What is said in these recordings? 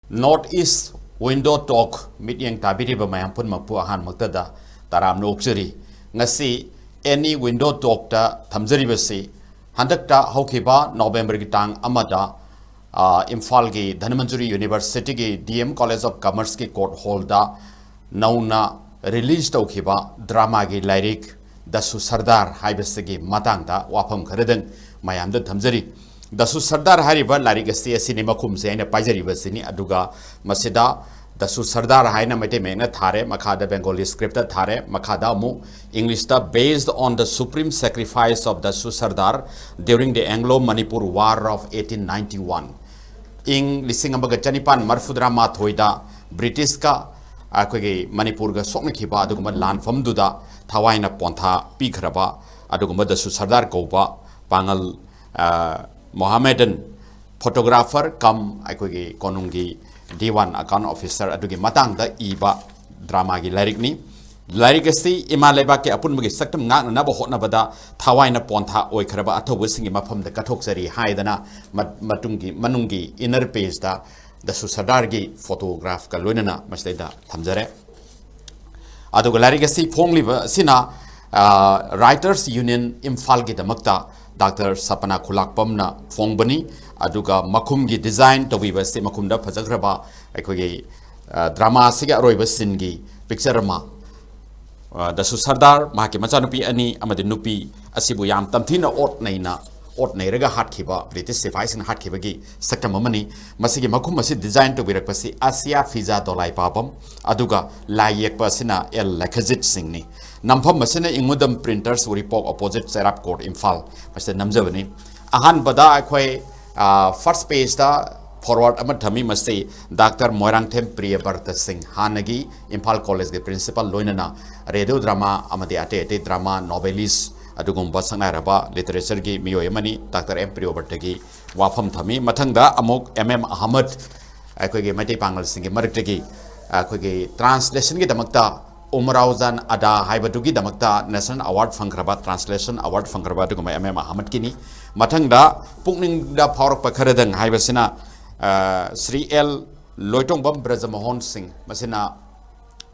North East Window Talk Meeting Tabiriba Mayampun Mapu Ahan Maktada Taram Noksuri Ngasi any window talk ta Tamzaribasi Handakta Hokiba November Gitang Amada Imfalgi Dhanamanjuri University ki DM College of Commerce ki court holda Nauna released Okiba drama gi lyric Dasu Sardar Haibasagi Matangda Wapam Karedeng Mayamda Tamzari Dasu Sardar Hariba Larigasi Cinema Kumse and a Pajari Vasini Aduga Masida Dasu Sardar Haina Metemena Thare Makada Bengali script Thare Makada Mu English based on the supreme sacrifice of Dasu Sardar during the Anglo-Manipur War of 1891. Ing Lisingamaga Chanipan Marfudra Mathoida British ka Akwegi Manipur ga Soknikiba Aduguma Lan from Duda Tawaina Ponta Pikraba Aduguma Dasu Sardar Koba Pangal Mohammedan photographer come aikogi konungi D1 account officer adugi matang da iba drama gi lyric ni lyric asi imaleba ke apun magi saktam ngak na bo hotna bada thawai na pontha oi khraba athobu singi mafam da kathok sari haidana matungi manungi inner page da Dasu Sardar gi photograph ka loinana masdaida thamjare aduga lyric asi phongliba sina writers union imphal gi damakta Dr. Sapana Kulakpamna Fongbani Aduga Makumgi design to be West Makumda Fazagraba Ekogi drama Siga Roy Singi picture ma the Susardar Maki Machanupi Ani Amadinupi Asibuyam Tamtina Ot Naina Ot Nerega Hatkiba British Device and Hatkibagi Sakamamani Masigi Makumasi design to be requesti Asia Fiza Dolai Papam Aduga Layek Pasina El Lakazit Singni Nampam Masina Ingudam printers were report opposite Serap Court Imphal, Mr. Namzavani. Ahan Bada Akwe first page da forward Amatami must say Dr. Moirangtem Priya Bharta Singh Hanagi, Imphal College, the principal Loinana, radio drama, Amadiate, drama, novelist, Adugum Basana Raba, literature gi, Mio Yemani, Dr. M. Priya Bhartagi, Wafam Thami, Matanga, Amok, MM Ahmad, Akwegi Mati Pangal Singh, Maritagi, Akwegi translation gi Damakta. Umrauzan ada haibatugi damakta National Award Fangraba Translation Award Fangraba to my MM Ahmad Kini Matanga Pukning da Power Pakaradang Haibasina Sri L Loitong Bam Brazamohon Singh Masina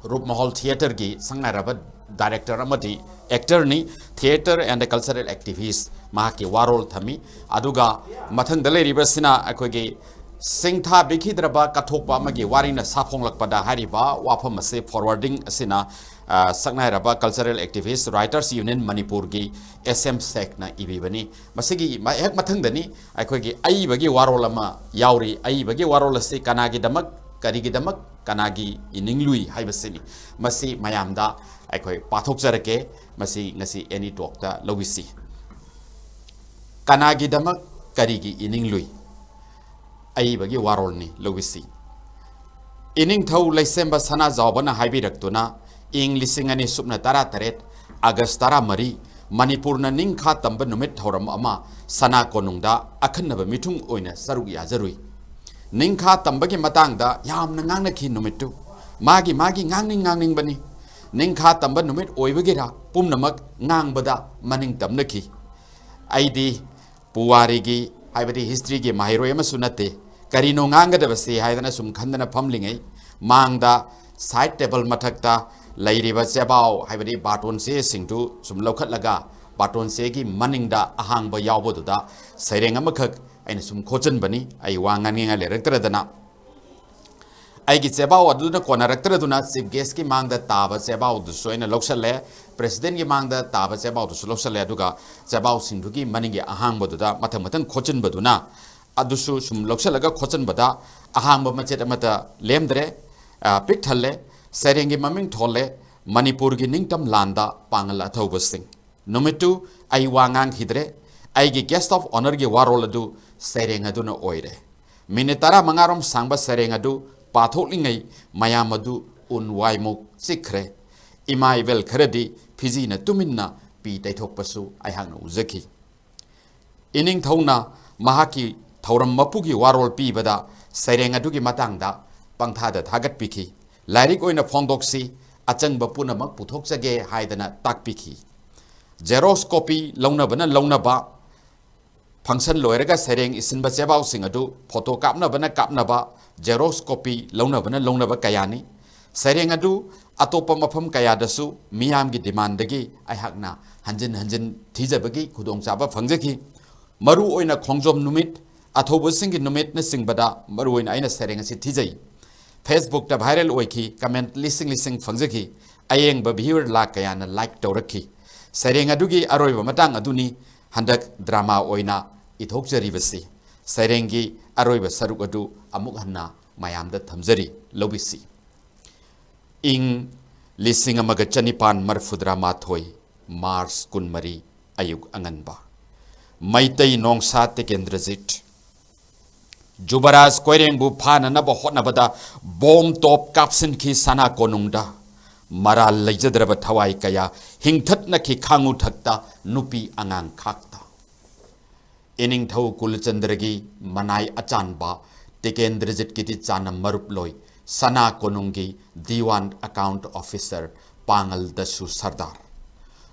Rup Mahal Theatre Gi Sangaraba Director Amati Actor Ni Theatre and a Cultural Activist Mahaki Warol Thami Aduga Matandale Ribasina Akwegi Singtha Bikidraba Katokba Magi Warina Sapong Lakpada Hariba Wapamase forwarding Asina Sangnaraba Cultural Activist Writers Union Manipur Gi SM Sec na Ibibani Masigi my head Matangani Akwegi Aibagi Warolama Yauri Aibagi Warolasi Kanagi Damak Karigi Damak Kanagi Ininglui Haibasini Masi Mayamda Akwe Patok Zarake Masi Nasi any doctor Lowisi Kanagi Damak Karigi Ininglui Aibagi Warolni Lowisi Ining Tau Lysemba Sana Zabana Haibiratuna Ing Lisingani Subna Tara Taret Agastara Mari Manipurna Ningka Tamba Numit Horam Ama Sana Konungda Akanaba Mitung Oina Sarugi Azarui Ningka Tambagi Matangda Yam Nanganaki Numitu Magi Ngangning Bani Ningka Tamba Numit Oivagira Pumnamak Ngang Bada Maning Tamnaki Aidi Puarigi Haibadi History Gi Mahiroyama Sunate Karino Nganga de Vasi Haidana Sum Kandana Pumling Mangda Side Table Matakta Lairiva Sebao Haibadi Baton Se Singtu Sum Lokat Laga Baton Segi Maningda Ahang Bayaboda Serengamakak and Sum Kochen Bani Aiwangang Electradana Aigi Sebao Aduna Kona Rectraduna Sibgeski Mangda Taba Sebao the Soina Loksale President Yamangda Taba Sebao to Solosale Duga Sebao Sinduki Maningi Ahang Boduda Matamatan Kochen Baduna Adusu Sum Loksalaga Kochen Bada Ahang Machetamata Lemdre Pictale Serengi Maming Tole Manipurgi Ningtam Landa Pangala Tobusing Numitu Aiwangang Hidre Aigi guest of honor gi waroladu Serengaduna Oire Minitara Mangarom Sangba Serengadu Patholingai Mayamadu Unwaimuk Sikre Imai Vel Kredi Pizina Tuminna Pi Taitokpasu Ayhang Uzaki Ining Tauna Mahaki Tauram Mapugi Warol Pi Bada Serengadugi Matangda Pangtada Tagat Piki Larik Oina Fondoksi Achang Bapuna Mak Putoksage Haidana Tak Piki Xerox copy Launa Bana Launa Ba function लोयरगा सेरेंग इसिनबा चेबाव सिंग अदु photo कापनबा xerox copy लौनबा कयानी सेरेंग अदु अतोप मफम कयादसु मियामगी डिमांडगी आइहाकना हंजिन थीजबगी खुदोंचाबा फंगजखी मरु ओइना खोंजोम नुमित अथोबसिंगी नुमित न सिंगबदा मरु ओइना आइना सेरेंग असि थीजई फेसबुक ता वायरल ओइखी कमेंट लिसिंग फंगजखी अयेंग व्यूअर लाख कयाना लाइक तौरखी सेरेंग अदुगी अरोइबा मतंग अदुनी हंदक ड्रामा ओइना इथोकजरीबसी सेरेंगी अरोइबा सरुक अदु अमुक हन्ना मयामदा थमजरी लोबिसी इंग लिसिंग अमग चनिपान मरफुद्रा माथोई मार्च कुनमरी अयुग अंगनबा मैतई नोंगसा टेकेंद्रजीत जुबराज कोइरेंगबु फाननब होटनबदा बोम टॉप कापसिन की सना कोनुंगदा मराल लैजद्रब थवाई कया हिंगथतनखी खांगु थक्ता नुपी अंगांग खाक्ता इनिंग थौ कुलचंद्रगी मनाई अचानबा टेकेंद्रजीत की चानम मरुप लोई सना कोनुंगी दीवान अकाउंट ऑफिसर पांगल दसु सरदार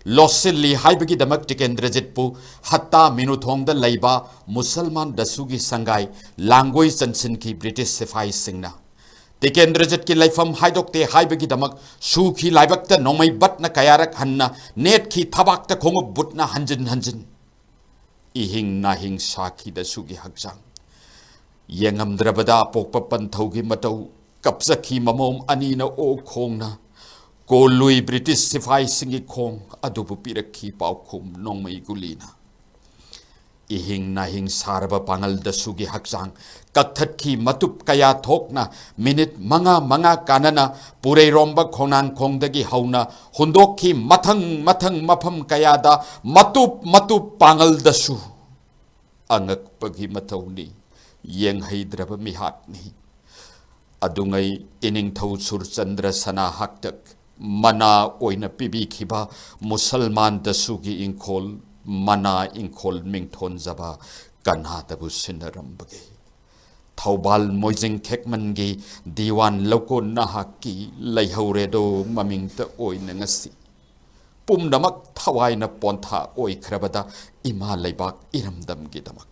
लोसिली हाइबगी दमक टेकेंद्रजीतपु हत्ता मिनुथोंग द लैबा मुसलमान दसुगी संगाई लांगोई चंसिन की ब्रिटिश सिपाही सिंगना टेकेंद्रजीत की लाइफम हाइदोक्ते हाइबगी दमक सुखी लाइबक्त नोमई बटना कयारक हन्ना नेट की थबाक्त खोंग बुटना हंजिन इहिंग नाहिंग साखी दसुगी हकजांग येंगमद्रबदा पोकप पंथौगी मतौ कपसखी ममोम अनीना ओ खोंगना कोलुई ब्रिटिश सिपाही सिंगी खोंग अदुबु पिरखी पाउखुम नोंमई गुलीना इहिंग नाहिंग सारब पांगल दसुगी हकजांग कक्थटखी मतुप कया थोकना मिनिट मंगा कानना पुरे रोम्ब खोनांग खोंगदगी हौना हुंदोखी मथंग मफम कयादा मतुप पांगल दसु अंगकपगी मथौनी येंगहैद्रब मिहाटनी अदुंगई इनिंगथौ सुरचंद्र सना हक्तक मना ओइना पिबिखिबा मुसलमान दसुगी इंखोल मना इंखोल मिंगथोन जबा कन्हादबु सिनरम्बगे थौबाल मोइजिंग खेकमनगी दीवान लौको नहाकी लैहौरेदो ममिंगत ओइना ngasi पुमदमक थवाइना पोंथा ओइख्रबदा इमा लैबाक इरमदमगी दमक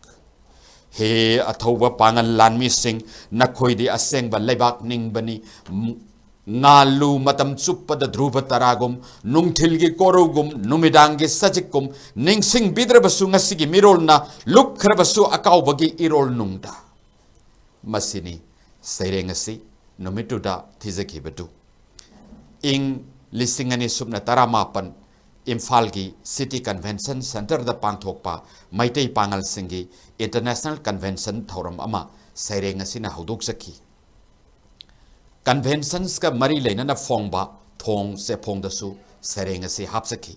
हे अथौबा Pongal लानमी Singh नखोइदी असेंगबा लैबाक निंगबनी ngalu matam chuppada dhruva taragum nungthilgi korugum numidangi sajikkum ningsing bidrabasu ngasigi mirolna lukkhrabasu akaubagi irol nungda masini seirengasi numituda thizakibadu ing lisingani subna taramapan imfalgi city convention center da pangthokpa maitei pangal singi international convention thoram ama seirengasi na hodok sakhi conventions का मरी लेना फोंबा थोंग से Phong दसु सेरेंग से हापसकी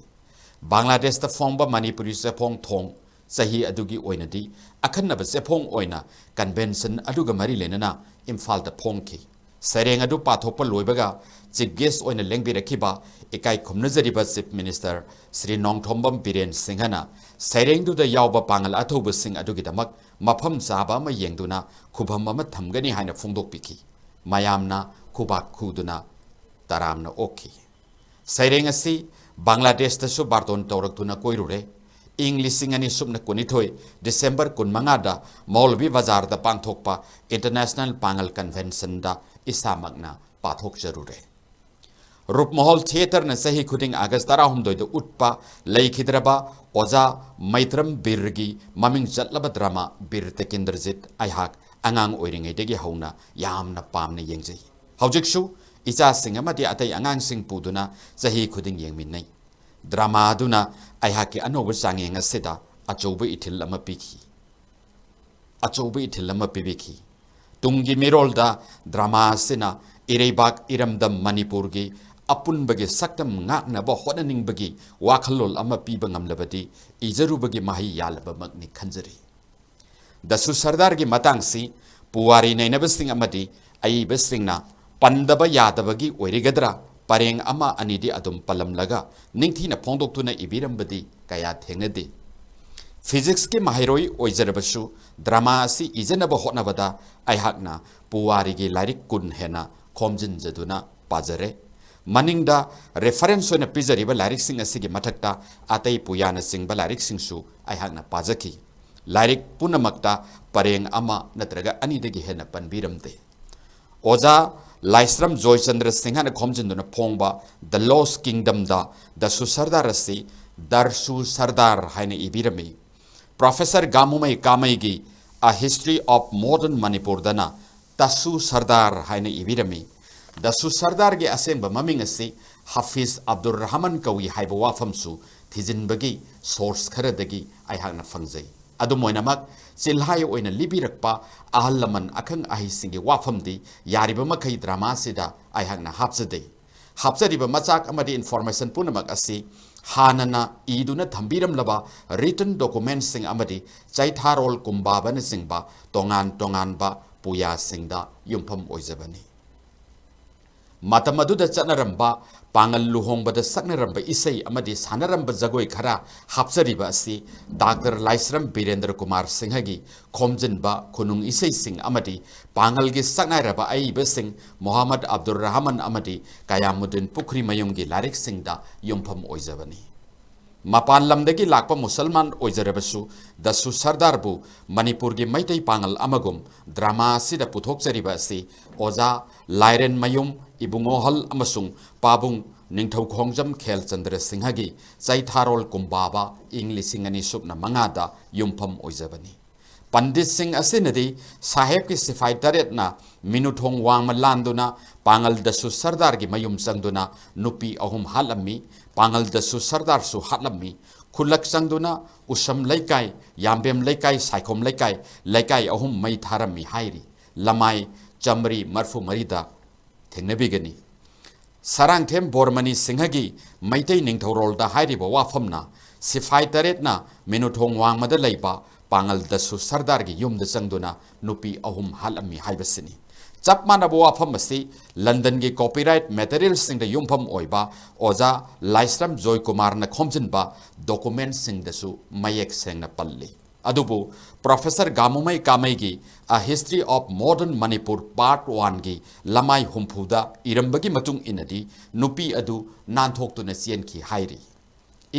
बांग्लादेश ता फोंबा मणिपुरी से Phong थोंग सही अदुगी ओइनदी अखन्नब से फोंग ओइना convention अदुगा मरी लेना इम्फाल ता फोंग की सेरेंग अदु पाथोप लोइबगा चीफ गेस्ट ओइना लेंबी रखिबा इकाई खुमनजरिबा चीफ मिनिस्टर श्री नोंगथोंबम बिरेन सिंहना सेरेंग दु दा यावबा पांगल अथौब सिंह अदुगी दमक मफम जाबा म येंगदुना खुभम म थमगनी हाइना फोंगदोक पिखी मायामना खुबाक खुदुना तारामना ओखी सेरेंग असि बांग्लादेश तसु बार्तोन तौरक्तुना कोइरुरे इंग लिसिंगनी सुबना कुनिथोय डिसेंबर 15 दा मौलवी बाजार दा पांथोकपा इंटरनेशनल पांगल कन्वेंशन दा इसामकना पाथोक जरुरे रूपमहल थिएटर न सही खुदिंग अगस्त 13 दा उत्पा लैखिद्रबा ओजा मैत्रम बिरगी ममिंग जटलबा ड्रामा बिर टेकेंद्रजीत आइहाक angang oiringaidegi hauna yamna pamna yengjei haujiksu icha sing amati atai angang sing puduna sahi khuding yengminnai drama aduna aihaki anoba changenga seda achouba ithil ama pibiki tunggi mirolda drama sina ireibak iramdam manipur gi apunbagi saktam ngakna ba honaningbagi wakhalol ama piba ngamlabadi ijarubagi mahi yalaba magni khanjari दसु सरदार की मतंगसी पुवारी नैनबसिंग अमदी अयिबसिंगना पंदबा यादबगी ओइरिगद्रा परेंग अमा अनिदि अदुम पलमलगा निंगथीना फोंदोक्तुना इबिरंबदी कया थेंगनदे physics के माहिरोई ओइजरबसु drama असि इजनब होनबदा आइहाकना पुवारी की लारिक कुन हेना खोमजिन जदुना पाजरे मनिंगदा reference ओइना पिजरिबा लारिक सिंग असिगी मथक्ता आतै पुयाना सिंगबा लारिक सिंगसु आइहाकना पाजकी lyric पुनमक्ता परेंग अमा नत्रगा अनिदगी हेना पनबिरमते ओजा लाइस्रम जॉयचंद्र सिंह ने खोमजिंदुना फोंगबा द लॉस्ट किंगडम दा दसु सरदार असि दरसु सरदार हाइने इबिरमी professor गामुमई कामईगी A History of Modern Manipur dana Tasu Sardar haina ibirami Dasu Sardar ge asengba maming asi Hafiz Abdul Rahman kawi haiba wafamsu thijin bagi source kharadagi ai hangna fangjai adu moinamak silhai oina libirakpa ahallaman akhang ahi singi wafamdi yariba makai drama sida ai hangna hapjade hapjariba machak amadi information punamak asi Hanana iduna thambiram laba written documents sing amadi chaitharol kumbabana singba tongan ba puya singda yumpham oijabani matamadu da chanaramba pangal luhongbada saknaramba isai amadi sanaramba jagoi khara hapsariba asi Dr. Laisram Birendra Kumar Singhagi khomjinba khunung isai sing amadi pangal gi saknairaba aiba sing Muhammad Abdul Rahman amadi Kayamuddin Pukri mayumgi larik singda yumpham oijabani Mapan lamdagi lakpa musalman oijarabasu dasu sardarbu Manipur gi maitai pangal amagum drama sida puthok jariba asi oza lairen mayum ibungohal amasung pabung ningthau khongjam khelchandra singhagi chaitharol kumbaba inglisingani supna mangada yumpham oijabani Pandit Singh asinadi saheb ki sifai taretna minuthong wangma landuna pangal dasu sardar gi mayum sangduna nupi ahum halami pangal dasu sardar su halami khulak sangduna usam laikai yambem laikai saikhom laikai ahum mai tharami hairi lamai chamri marfu marida thengnabigani sarangthem bormani singhagi maitai ningthorol da hairiba wafamna sifai taretna minuthong wangma da leiba pangal dasu sardar gi yum da sangduna nupi ahum halami haibasini chapmana bo wafam asi London gi copyright materials sing da yumpham oiba oza Laisram Joy Kumar na khomjinba documents sing dasu mayek sengna palli adubu Professor Gamumai Kamai gi A History of Modern Manipur Part 1 gi lamai humphuda irambagi matung inadi nupi adu nanthoktu na sien ki hairi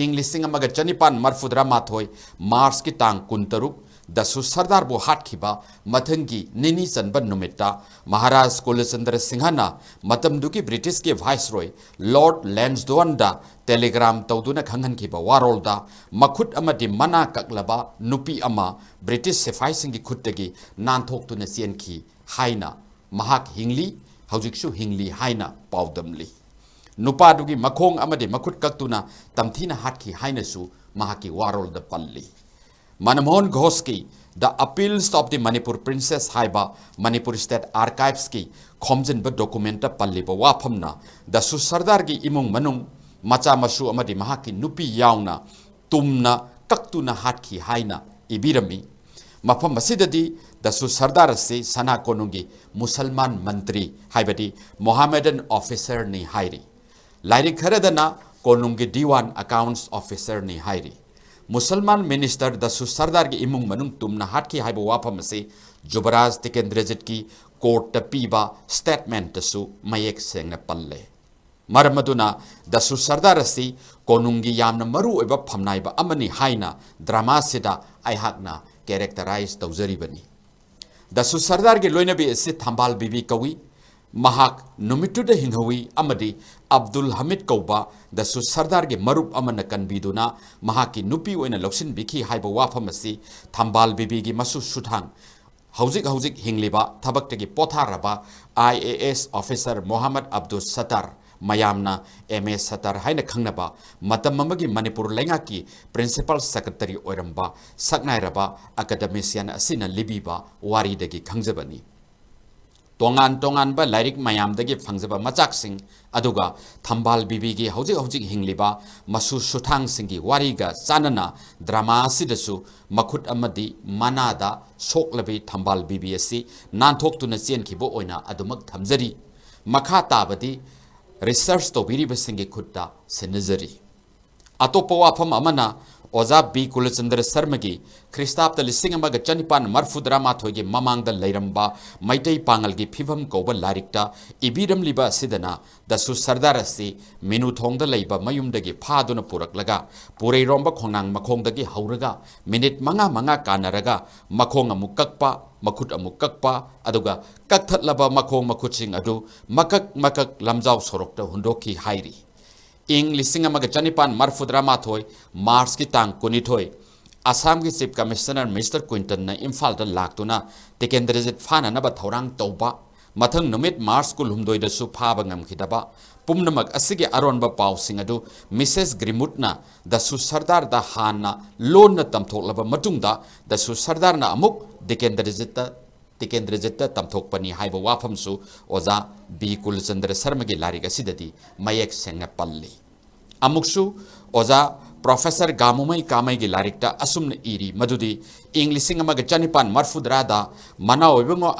Englishing amaga chanipan marfudra mathoi Mars ki tang kuntaruk dasu sardar bo hatkiba mathangi nini chanba numita Maharaj Kolachandra Singhana matamduki British ke Viceroy Lord Lansdowne da telegram tawduna khanghan kiba warolda makhut amadi mana kaklaba nupi ama British sifai singi khuttagi nanthoktu na sien ki haina mahak hingli haujiksu hingli haina pawdamli Nupadugi makhong amade makhut kaktuna tamthina hatki hainasu mahaki warol da palli Manmohan Ghosh ki The Appeals of the Manipur Princess haiba Manipur State Archives ki khomjinba documenta palli ba waphamna da su sardar gi imung manung macha masu amadi mahaki nupi yauna tumna kaktuna hatki haina ibirami mafam masidadi da su sardar se sana konungi musalman mantri haibadi Mohammedan officer ni hairi Lairi kharadana konungi diwan accounts officer ni hairi Musalman minister dasu sardar gi imung manung tumna hatki haiba wapam ase Jubaraj Tikendrejit ki court ta piba statement tasu mayek sengna palle Maramaduna dasu sardar ase konungi yamna maru eba phamnaiba amani haina drama sida aihakna characterize tawjaribani dasu sardar gi loinabi ase thambal bibi kawi Mahak numituda hinghawi amadi Abdul Hamid Kauba dasu sardar ge marup amana kanbiduna mahaki nupi oina loksin biki haiba wafam asi thambal bibi gi masu suthang haujik hingliba thabaktagi potharaba IAS officer Muhammad Abdul Sattar mayamna MS Sattar haina khangnaba matam amagi Manipur lenga ki principal secretary oiramba saknairaba academician asina libiba wari dagi khangjabani tongan ba lairik mayam dagi fangjaba machak sing aduga thambal bibi gi haujik hingliba masu suthang singi wariga chanana drama sidasu makhut amadi manada soklabi thambal bibi asi nanthok tuna chen khibo oina adumak thamjari makha tabadi research to biri basingi khutta senajari atopa wafam amana ओजा B Kulachandra Sharma की ख्रिस्ताब्द लिसिंग अमग चनिपान मरफुद्रा माथोगी ममांग लैरंबा मैतई पांगल की फिवम कौब लारिक्ता इबीरम लिबा सिदना दसु सरदार से menu थोंग लैबा मयुमदगी फादुन पुरकलगा पुरैरोंब खोंनांग मखोंदगी हौरगा minute मंगा मंगा कानरगा मखोंग अमुक कक्पा मखुट अमुक कक्पा अदुगा कक्थलबा मखोंग मखुटसिंग अदु मकक मकक लमजाव सोरोक्ता हुंडोकी हाइरी इंग लिसिंग अमग चनिपान मरफुद्रा माथोय मार्च की तांग कुनिथोय आसाम की चीफ कमिश्नर मिस्टर क्विंटन ने इम्फाल लाक्तुना टिकेंद्रजित फाननब थौरांग तौबा मथंग नुमित मार्च कुलहुमदोयदसु फाब ngamkhidaba pumnamak asigi aronba pausing adu Mrs ग्रिमुटना दसु सरदार दा हाना लोन तमथोक्लबा मतुंगदा दसु सरदार ना अमुक टिकेंद्रजित तमथोकपनी हाइबा वाफमसु ओजा बी कुलचंद्र शर्मा की लारिक असिददी मयेक सेंगना पल्ली अमुकसु ओजा प्रोफेसर गामुमई कामई की लारिकता असुमन इरी मधुदी इंग्लिशिंग अमग चनिपान मरफुद्रादा मनाओइबंगो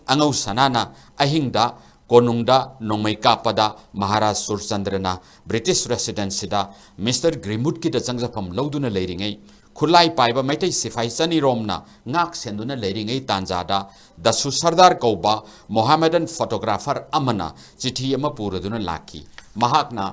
अंगौ सनाना अहिंगदा कोनुंगदा नोंमै कापदा महाराज सुरचंद्रना ब्रिटिश रेसिडेंसीदा मिस्टर ग्रिमुट की चंगजफम लौदुना लेरिङै खुलाई पाइबा मैतै सिफाई चनी रोमना ngak सेंदुना लेरिङै तांजादा दसु सरदार कौबा मोहम्मदन फोटोग्राफर अमना चिठी अमा पुरदुना लाखी महाकना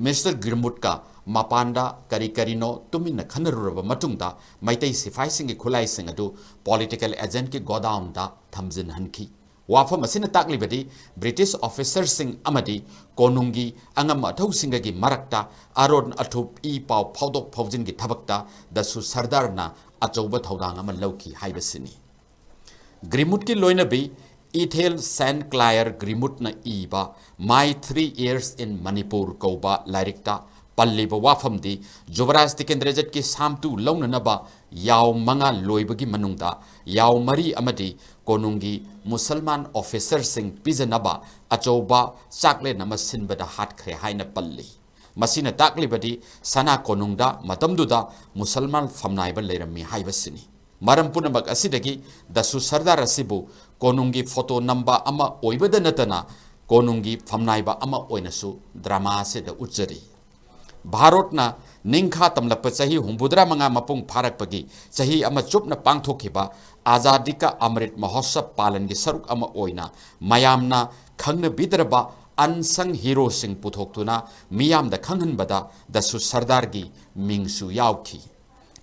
मिस्टर ग्रिमुट का मापांडा करी करीनो तुमिन खनरुरब मतुंगदा मैतै सिफाई सिंगी खुलाई सिंग अदु पॉलिटिकल एजेंट की गोडाउन दा थमजिन हनखी वाफम असिन ताकलिबदी ब्रिटिश ऑफिसर सिंग अमदी कोनुंगी अंगम अथौ सिंगगी मरक्ता आरोन अथुप ई पाव फाउदोक फाउजिन की थबक्ता दसु सरदारना अचौब थौदांग अम लौकी हाइबसिनी ग्रिमुट की लोइनबी इथेल सेंट क्लायर ग्रिमुट न ईबा माई 3 years इन मणिपुर कौबा लारिक्ता पल्लीब वाफमदी जुबराज टिकेंद्रजित की सामतु लौननबा याव मंगा लोइबगी मनुंगदा याव मरी अमदी कोनुंगी मुसलमान ऑफिसर सिंग पिजनबा अचौबा चाकले नम सिनबदा हाटखरे हाइना पल्ली मसिना ताकलिबदी सना कोनुंगदा मतमदुदा मुसलमान फमनाइब लेरमी हाइबसिनी मरम पुनमक असिदगी दसु सरदार असिबु कोनुंगी फोटो नंबा अमा ओइबदा नतना कोनुंगी फमनाइबा अमा ओइनसु ड्रामा सेदा उच्चरी भारतना निंखा तमलप चही हुंबुद्रा मंगा मपुंग फारकपगी चही अमा चुपना पांगथोखिबा आजादी का अमृत महोत्सव पालन की सरुक अमा ओइना मयामना खंगन बिदरबा अनसंग हीरो सिंह पुथोक्तुना मियामदा खंगनबदा दसु सरदार की मिंगसु यावखी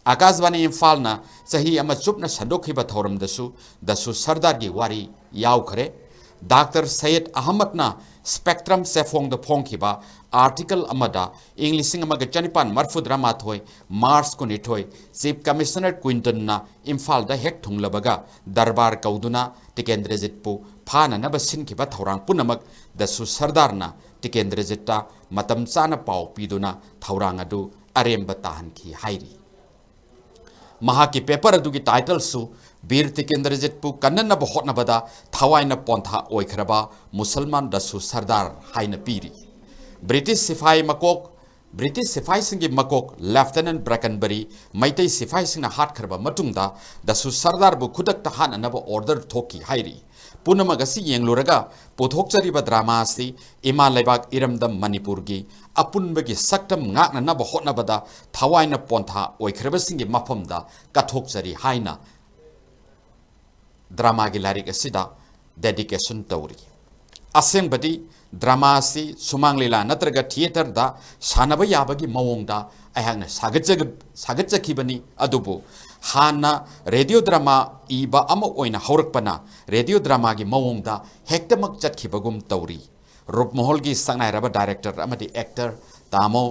आकाशवाणी इम्फालना चही अमा चुपना संदोखिबा थौरमदसु दसु सरदार की वारी यावखरे डॉक्टर सैयद अहमदना स्पेक्ट्रम सेफोंग फोंखिबा आर्टिकल अमदा इंग्लिशिंग अमग चनिपान मरफुद्रा माथोय मार्च कुनिथोय चीफ कमिश्नर क्विंटन इम्फाल हेक थुंगलबगा दरबार कौदुना टिकेंद्रजितपु फाननब सिनखिबा थौरांग पुनमक दसु सरदारना टिकेंद्रजित्ता मतम चाना पाव पीदुना थौरांग अदु अरेंब ताहनखी हाइरी महाकी पेपर अदुगी टाइटल सु वीर टिकेंद्रजितपु कन्ननब होटनबदा थवाइना पोंथा ओइखरबा मुसलमान दसु सरदार हाइना पीरी ब्रिटिश सिफाई सिंगी मकोक लेफ्टिनेंट ब्रैकनबरी मैतई सिफाई सिंगना हाटखरबा मतुंगदा दसु सरदार बु खुदक हाननब ऑर्डर थोकी हाइरी पुनमगसी येंगलुरगा पुथोकचरिबा ड्रामा असि इमा लेबाक इरमदम मणिपुर की अपुनबगी सक्तम ngaknanab hotnabada थवाइना पोंथा ओइखरबसिंगी मफमदा कथोकचरी हाइना ड्रामा की लारिक असिदा डेडिकेशन तौरी असेंबदी ड्रामा से सुमांग लीला नत्रगा थिएटर दा सानब याबगी मवोंगदा अहांगना सागच्चखिबनी अदुबु हाना रेडियो ड्रामा इबा अमा ओइना हौरकपना रेडियो ड्रामा की मवोंगदा हेक्तमक चटखिबगुम तौरी रूपमहल की संगनाइरबा डायरेक्टर अमदी एक्टर तामो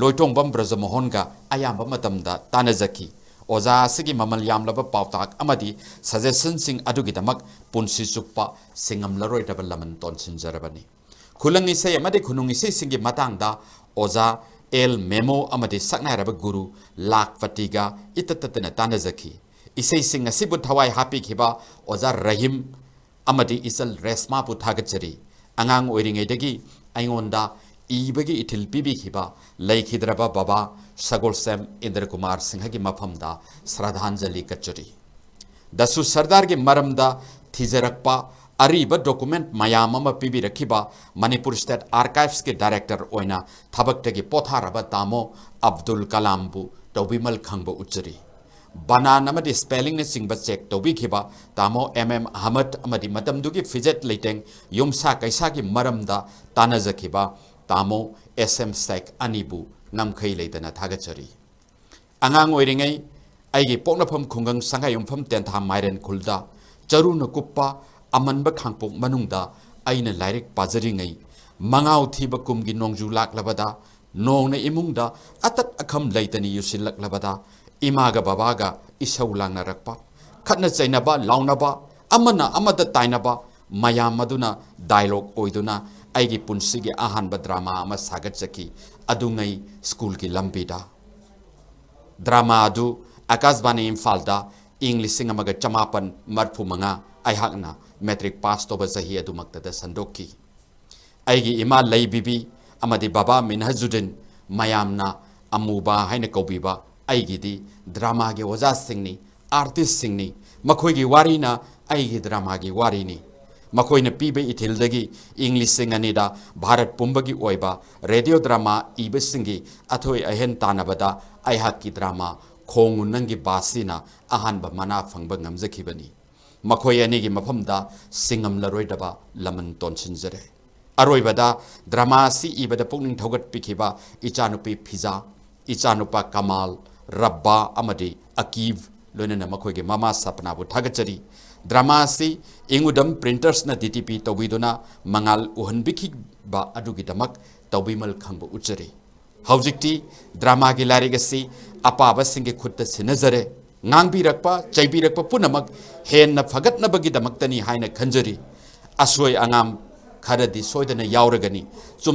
लोइटोंबम ब्रजमोहनगा अयाम्बा मतमदा तानजखी ओजा सिगी ममल यामलब पावताक अमदी सजेशन सिंग अदुगिदमक पुंसी चुप्पा सिंगम लरोइदब लमन तोनसिनजरबनी खुलंग इसे अमदी खुनुंग इसे सिंगी मतंगदा ओजा एल मेमो अमदी सकनाइरब गुरु लाखपतिगा इतततन तानजखी इसे सिंग असिबु थवाई हापिखिबा ओजा रहीम अमदी इसल रेस्मा पुथागचरी अंगांग ओइरिंगैदगी अइंगोंदा इबगी इथिल पीबीखिबा लैखिद्रबा बाबा सगोलसेम इंद्र कुमार सिंह की मफमदा श्रद्धांजलि कचरी दसु सरदार की मरमदा थिजरक्पा अरीब डॉक्यूमेंट मयाम अमा पीबीरखिबा मणिपुर स्टेट आर्काइव्स के डायरेक्टर ओइना थबक्तगी पोथारबा तामो अब्दुल कलाम बु तौबिमल खंगबो उच्चरी बनान अमदी स्पेलिंग ने सिंगबा चेक तौबिखिबा तामो अहमद अमदी मतमदुगी फिजेट लेटेंग युमसा कैसा की मरमदा तानाजखिबा तामो शेख अनिबु नमखै लेतना थागचरी अंगांग ओइरिङै आइगे पोकनफम खुंगंग संगायुमफम तेंथा माइरन खुलदा चरुन कुप्पा अमनब खांपोक मनुंगदा आइना लाइरिक पाजरिङै मंगाव थीबा कुमगी नोंजू लाक्लबदा नोंगना इमुंगदा अतत अखम लेतनी युसिलक्लबदा इमागा बाबागा इसौ लांगनरक्पा खतना चैनबा लाउनबा अमना अमदा ताइनबा मयाम मदुना डायलॉग ओइदुना आइगे पुंसिगे अहानबा ड्रामा अमा सागतचकी अदुङै स्कूल की लंबीदा ड्रामा अदु आकाशवाणी इम्फालदा इंग 1945 अहाकना मैट्रिक पास तोब चही अदुमक्तदा संदोकी आइगी इमा लैबिबी अमदी बाबा मिनहजुद्दीन मयामना अमुबा हाइना कौबीबा आइगिदी ड्रामा के ओजा सिंगनी आर्टिस्ट सिंगनी मखोइगी वारीना आइगी ड्रामा की वारीनी मखोइना पीबे इथिलदगी इंग 2002 भारत पुंबगी ओइबा रेडियो ड्रामा इबसिंगी अथोय अहेन तानबदा आइहाकी ड्रामा खोंगु नंगी बासीना अहानबा मना फंगबा ngamजखिबनी मखोय अनिगी मफमदा सिंगम लरोइदबा लमन तोनसिनजरे अरोइबदा ड्रामा सी इबदा पुकनिंग थौगत पिखिबा इचानुपी फिजा इचानुपा कमाल रब्बा अमदी अकीव लोनना मखोयगे मामा सपनाबु थागचरी ड्रामा सी इंगुदम प्रिंटर्स न DTP तौबिदुना मंगाल उहनबिखिबा अदुगिदमक तौबिमल खंगबु उचरी हौजिक्ति ड्रामा की लारिगसी अपाबा सिंगे खुद सिनजरे ngangbiraqpa chaibirakpa punamak henna phagatnabagidamaktani haina khanjari asoi angam kharadi soidana yauragani